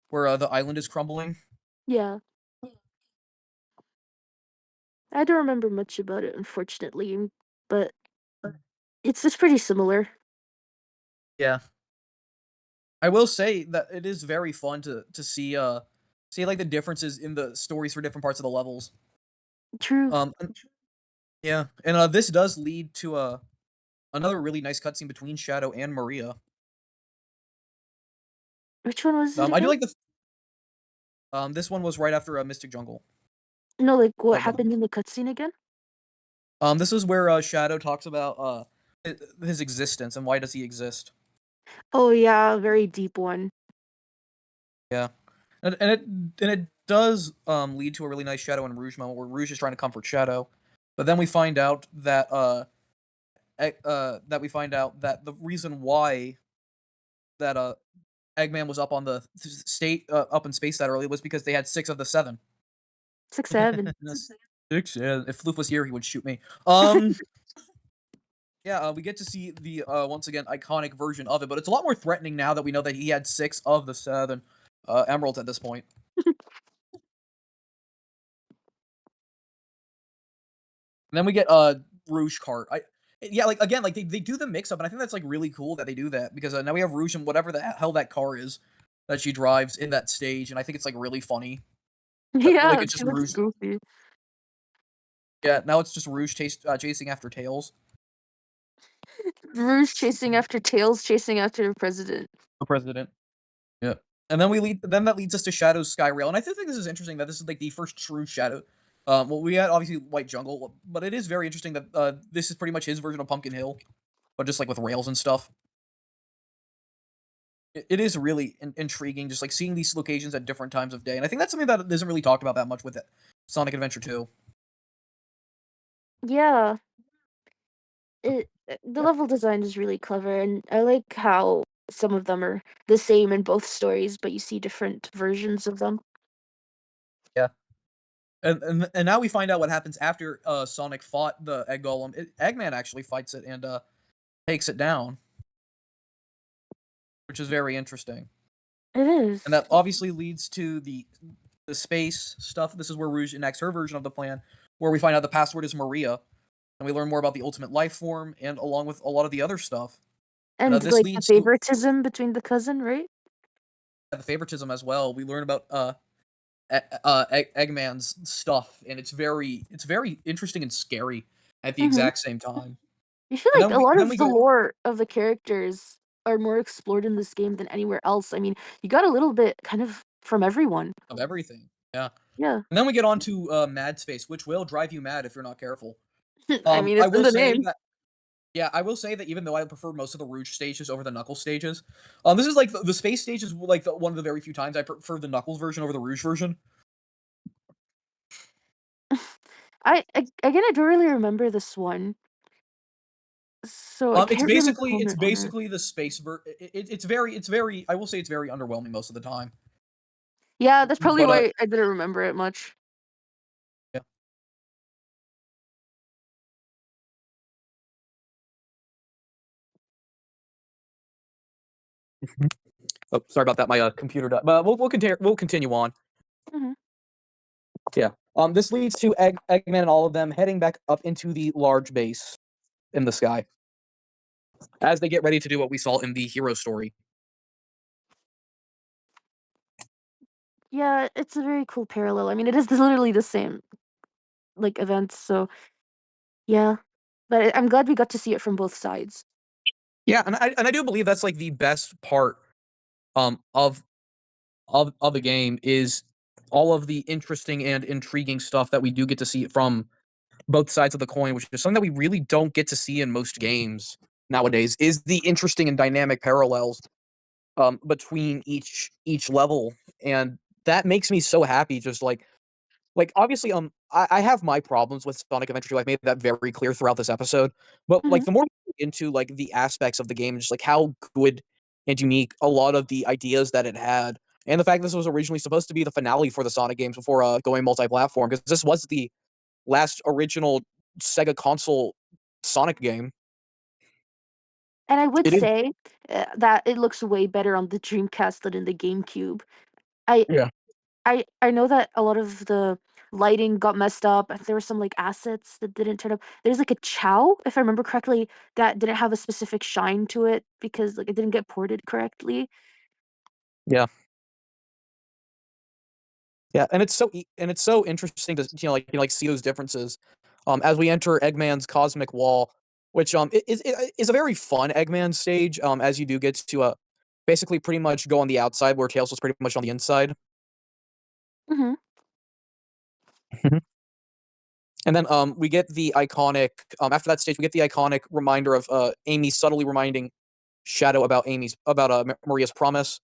where the island is crumbling. Yeah, I don't remember much about it, unfortunately, but it's pretty similar. Yeah, I will say that it is very fun to see like the differences in the stories for different parts of the levels. True. And- yeah, and this does lead to another really nice cutscene between Shadow and Maria. Which one was it I do again? like the this one was right after Mystic Jungle. No, like what Of happened in the cutscene again? this is where Shadow talks about his existence and why does he exist. Oh yeah, very deep one. Yeah, and it does lead to a really nice Shadow and Rouge moment where Rouge is trying to comfort Shadow, but then we find out that that we find out that the reason why that Eggman was up on the state up in space that early was because they had 6 of the 7. 6-7. Six. Yeah, if Floof was here, he would shoot me. Um. Yeah, we get to see the once again iconic version of it, but it's a lot more threatening now that we know that he had 6 of the 7 emeralds at this point. And then we get Rouge cart. Yeah, like again, like they do the mix up, and I think that's like really cool that they do that because now we have Rouge and whatever the hell that car is that she drives in that stage, and I think it's like really funny. Like Yeah, it's she just looks Rouge. goofy. Yeah, now it's just Rouge chasing after Tails. Rouge chasing after Tails, chasing after the president. The president. Yeah. And then then that leads us to Shadow's Sky Rail. And I think this is interesting that this is like the first true Shadow. Well, we had obviously White Jungle, but it is very interesting that this is pretty much his version of Pumpkin Hill, but just like with rails and stuff. It is really intriguing, just like seeing these locations at different times of day. And I think that's something that isn't really talked about that much with Sonic Adventure 2. Yeah, the level design is really clever, and I like how some of them are the same in both stories, but you see different versions of them. Yeah. And now we find out what happens after Sonic fought the Egg Golem. Eggman actually fights it and takes it down, which is very interesting. It is. And that obviously leads to the space stuff. This is where Rouge enacts her version of the plan, where we find out the password is Maria, and we learn more about the ultimate life form, and along with a lot of the other stuff. And And this like the leads to favoritism between the cousin, right? the favoritism as well. We learn about Eggman's stuff, and it's very interesting and scary at the Mm-hmm. exact same time. I feel And like a lot then of we the go lore of the characters are more explored in this game than anywhere else. I mean, you got a little bit kind of from everyone. of everything. Yeah. Yeah. And then we get on to Mad Space, which will drive you mad if you're not careful. I mean, I it's in will the say name. that Yeah, I will say that even though I prefer most of the Rouge stages over the Knuckles stages, this is like the space stage is like one of the very few times I prefer the Knuckles version over the Rouge version. Again, I don't really remember this one, so I It's can't really basically comment on it. the space it's very I will say it's very underwhelming most of the time. Yeah, that's probably But why I didn't remember it much. yeah. Oh, sorry about that. My computer died. But we'll continue on. Mhm. Yeah. This leads to Eggman and all of them heading back up into the large base in the sky as they get ready to do what we saw in the hero story. Yeah, it's a very cool parallel. I mean, it is literally the same like events, so yeah. But I'm glad we got to see it from both sides. Yeah, and I do believe that's like the best part of the game is all of the interesting and intriguing stuff that we do get to see from both sides of the coin, which is something that we really don't get to see in most games nowadays is the interesting and dynamic parallels between each level, and that makes me so happy. Just obviously, I have my problems with Sonic Adventure 2. I've made that very clear throughout this episode. But Mhm. the more we get into the aspects of the game, just how good and unique a lot of the ideas that it had, and the fact this was originally supposed to be the finale for the Sonic games before going multi-platform, because this was the last original Sega console Sonic game. And I would It is, say, that it looks way better on the Dreamcast than in the GameCube. I yeah, I know that a lot of the lighting got messed up, and there were some, like, assets that didn't turn up. There's, like, a Chow, if I remember correctly, that didn't have a specific shine to it because, like, it didn't get ported correctly. yeah. Yeah, and it's so interesting to see those differences, as we enter Eggman's cosmic wall, which is a very fun Eggman stage, as you do get to basically pretty much go on the outside where Tails was pretty much on the inside. Mhm. Mhm. And then we get the iconic after that stage we get the iconic reminder of Amy subtly reminding Shadow about Maria's promise.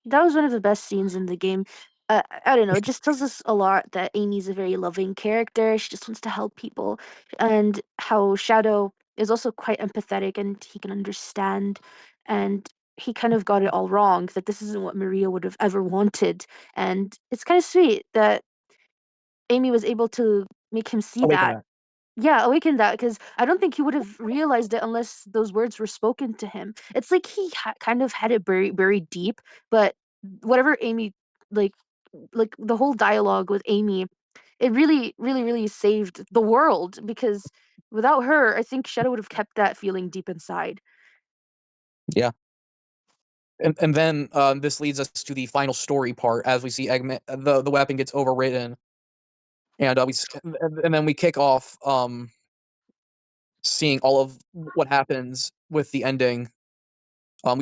That was one of the best scenes in the game. I don't know, it just tells us a lot that Amy's a very loving character, she just wants to help people, and how Shadow is also quite empathetic and he can understand, and he kind of got it all wrong, that this isn't what Maria would have ever wanted, and it's kinda sweet that Amy was able to make him see Awaken that. that. Yeah, awaken that, because I don't think he would have realized it unless those words were spoken to him. It's like he kind of had it buried deep, but whatever Amy, like the whole dialogue with Amy, it really, really, really saved the world because without her, I think Shadow would have kept that feeling deep inside. Yeah. And then this leads us to the final story part as we see Eggman the weapon gets overridden, and and then we kick off seeing all of what happens with the ending.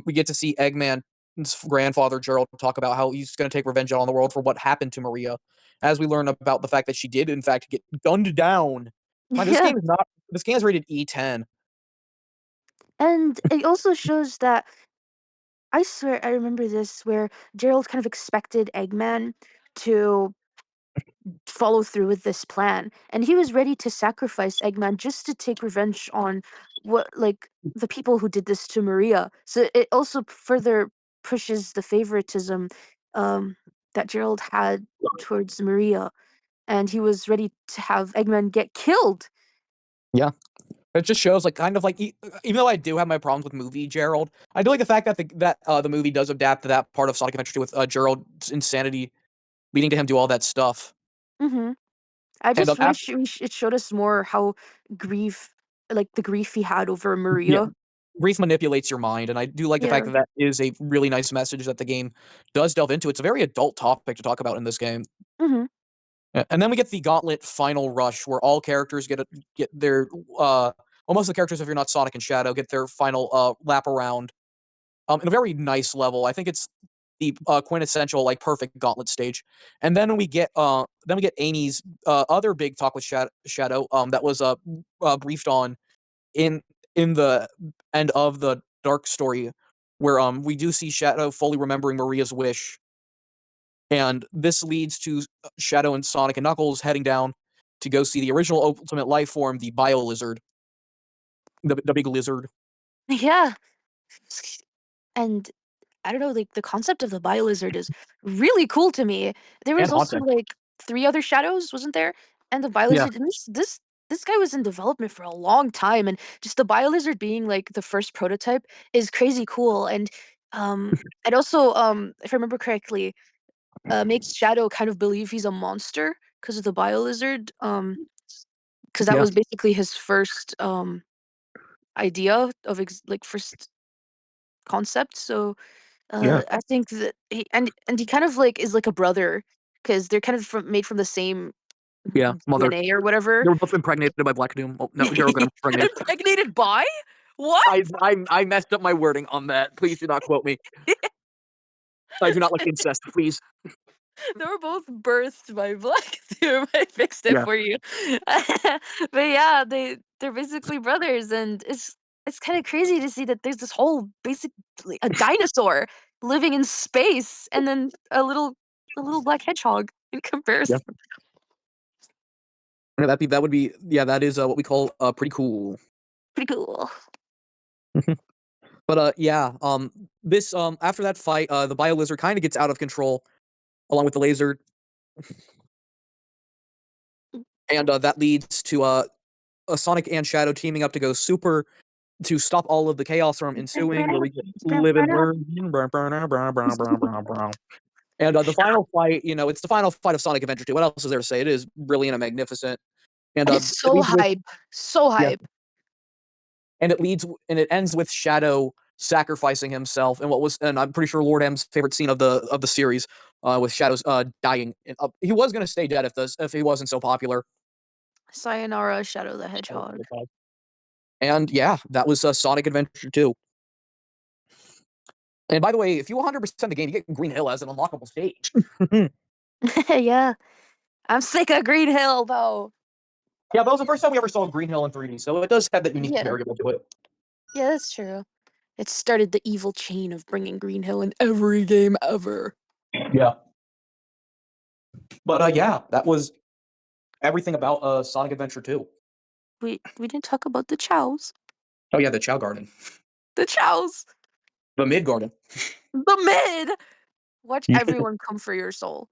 We get to see Eggman's grandfather Gerald talk about how he's going to take revenge on the world for what happened to Maria, as we learn about the fact that she did in fact get gunned down. Mind, Yeah, this game is rated E10. and it also shows that I swear I remember this where Gerald kind of expected Eggman to follow through with this plan, and he was ready to sacrifice Eggman just to take revenge on the people who did this to Maria. So it also further pushes the favoritism um, that Gerald had towards Maria, and he was ready to have Eggman get killed. Yeah. It just shows, even though I do have my problems with movie Gerald, I do like the fact that the movie does adapt to that part of Sonic Adventure 2 with Gerald's insanity leading to him do all that stuff. Hmm. I And just wish it showed us more how grief, the grief he had over yeah, Maria. grief manipulates your mind, and I do like the fact Yeah. that that is a really nice message that the game does delve into. It's a very adult topic to talk about in this game. Hmm. And then we get the Gauntlet final rush, where all characters get their most of the characters, if you're not Sonic and Shadow, get their final lap around in a very nice level. I think it's the quintessential perfect Gauntlet stage. And then we get Amy's other big talk with Shadow that was briefed on in the end of the Dark story, where we do see Shadow fully remembering Maria's wish, and this leads to Shadow and Sonic and Knuckles heading down to go see the original Ultimate Life Form, the Bio Lizard, the big lizard, Yeah. And I don't know, like the concept of the Biolizard is really cool to me. There and was also haunting. like three other shadows, wasn't there? And the Yeah, Biolizard, and this guy was in development for a long time, and just the Biolizard being like the first prototype is crazy cool. And it also, if I remember correctly, makes Shadow kind of believe he's a monster because of the Biolizard. Because that yeah, was basically his first idea of first concept. So yeah, I think that he kind of is like a brother because they're kind of made from the same yeah. Mother, DNA or whatever. they were both impregnated by Black Doom. Oh no, Gerald got impregnated. Impregnated by what? I messed up my wording on that. Please do not quote me. I do not like incest. Please. They were both birthed by Black Doom. I fixed it Yeah, for you. But yeah, they're basically brothers, and it's kind of crazy to see that there's this whole basically a dinosaur living in space, and then a little black hedgehog in comparison. Yeah, that would be that is what we call pretty cool. Pretty cool. But yeah, this after that fight, the Bio Lizard kind of gets out of control along with the laser, and that leads to Sonic and Shadow teaming up to go super to stop all of the chaos from ensuing, where we get live and learn. And the final fight, it's the final fight of Sonic Adventure 2. What else is there to say? It is brilliant and magnificent. And It's so hype. So yeah, hype. and it ends with Shadow sacrificing himself, and I'm pretty sure Lord M's favorite scene of the series, with Shadow's dying. He was gonna stay dead if he wasn't so popular. Sayonara, Shadow the Hedgehog. And yeah, that was Sonic Adventure 2. And by the way, if you 100% the game, you get Green Hill as an unlockable stage. Yeah. I'm sick of Green Hill though. Yeah, that was the first time we ever saw Green Hill in 3D, so it does have that unique variable to it. Yeah, that's true. It started the evil chain of bringing Green Hill in every game ever. Yeah. But yeah, that was everything about Sonic Adventure 2. We didn't talk about the chows. Oh yeah, the Chow Garden. The chows. The Mid Garden. The mid. Watch everyone come for your soul.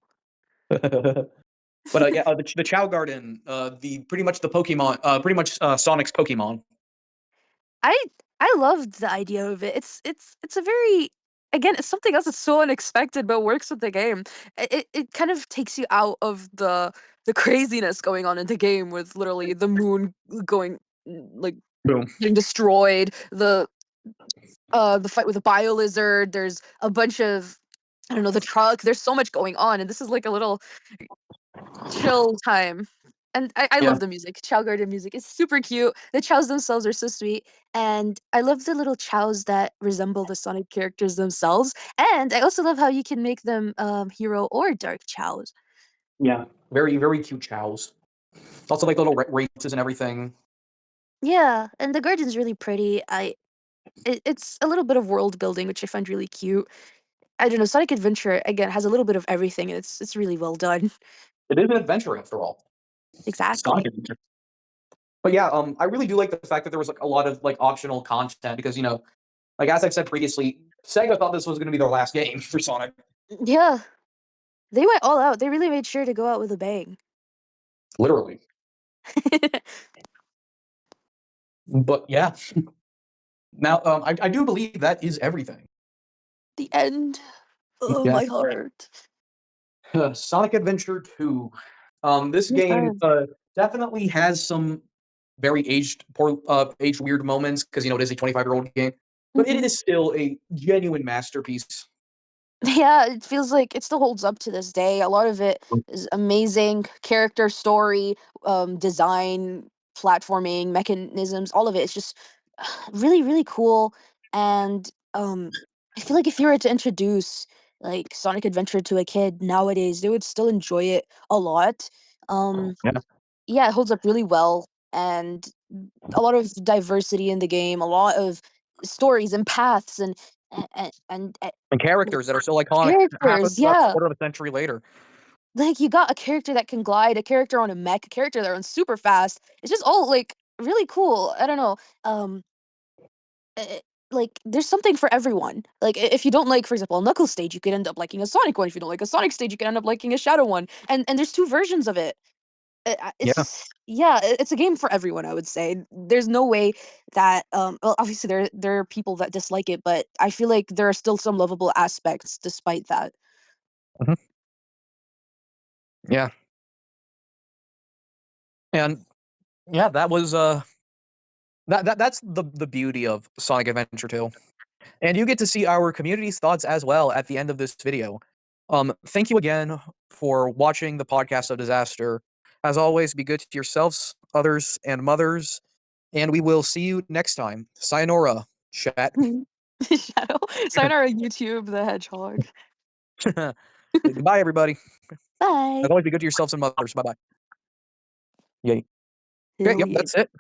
But yeah, the Chow Garden, pretty much the Pokemon, pretty much Sonic's Pokemon. I loved the idea of it. It's a very, again, it's something else that's so unexpected but works with the game. It kind of takes you out of the craziness going on in the game with literally the moon going like Boom. getting destroyed, the fight with the bio lizard, there's a bunch of, I don't know, the truck, there's so much going on, and this is like a little chill time. And I Yeah. love the music. Chow Garden music. It's super cute. The chows themselves are so sweet. And I love the little chows that resemble the Sonic characters themselves. And I also love how you can make them hero or dark chows. Yeah. Very, very cute chows. Also like little races and everything. Yeah, and the garden's really pretty. It's a little bit of world building, which I find really cute. I don't know, Sonic Adventure again has a little bit of everything. It's really well done. It is an adventure after all. Exactly. Sonic Adventure. But yeah, I really do like the fact that there was like a lot of like optional content because like as I've said previously, Sega thought this was going to be their last game for Sonic. Yeah. They went all out. They really made sure to go out with a bang. Literally. But yeah. Now, I do believe that is everything. The end. Oh, Yeah. my heart. Sonic Adventure 2. This Yes, game definitely has some very aged weird moments because it is a 25-year-old game, but it Mhm. is still a genuine masterpiece. Yeah, it feels like it still holds up to this day. A lot of it is amazing character story, design, platforming, mechanisms, all of it. It's just really, really cool. And I feel like if you were to introduce like Sonic Adventure to a kid nowadays, they would still enjoy it a lot. Um, Yeah. yeah, it holds up really well, and a lot of diversity in the game, a lot of stories and paths and And characters that are so iconic characters, yeah. quarter of a century later. Like you got a character that can glide, a character on a mech, a character that runs super fast. It's just all like really cool. I don't know. Eh, like there's something for everyone. Like if you don't like, for example, a Knuckles stage, you could end up liking a Sonic one. If you don't like a Sonic stage, you could end up liking a Shadow one. And there's two versions of it. It's Yeah. just, yeah, it's a game for everyone, I would say. There's no way that well, obviously there are people that dislike it, but I feel like there are still some lovable aspects despite that. Mhm. Yeah. And yeah, that was that's the beauty of Sonic Adventure 2. And you get to see our community's thoughts as well at the end of this video. Thank you again for watching the podcast of disaster. As always, be good to yourselves, others, and mothers, and we will see you next time. Sayonara, chat. Shadow. Sayonara YouTube the Hedgehog. Goodbye, everybody. Bye. As always, be good to yourselves and mothers. Bye bye. Yay. Okay, Hell yep, yeah. that's it.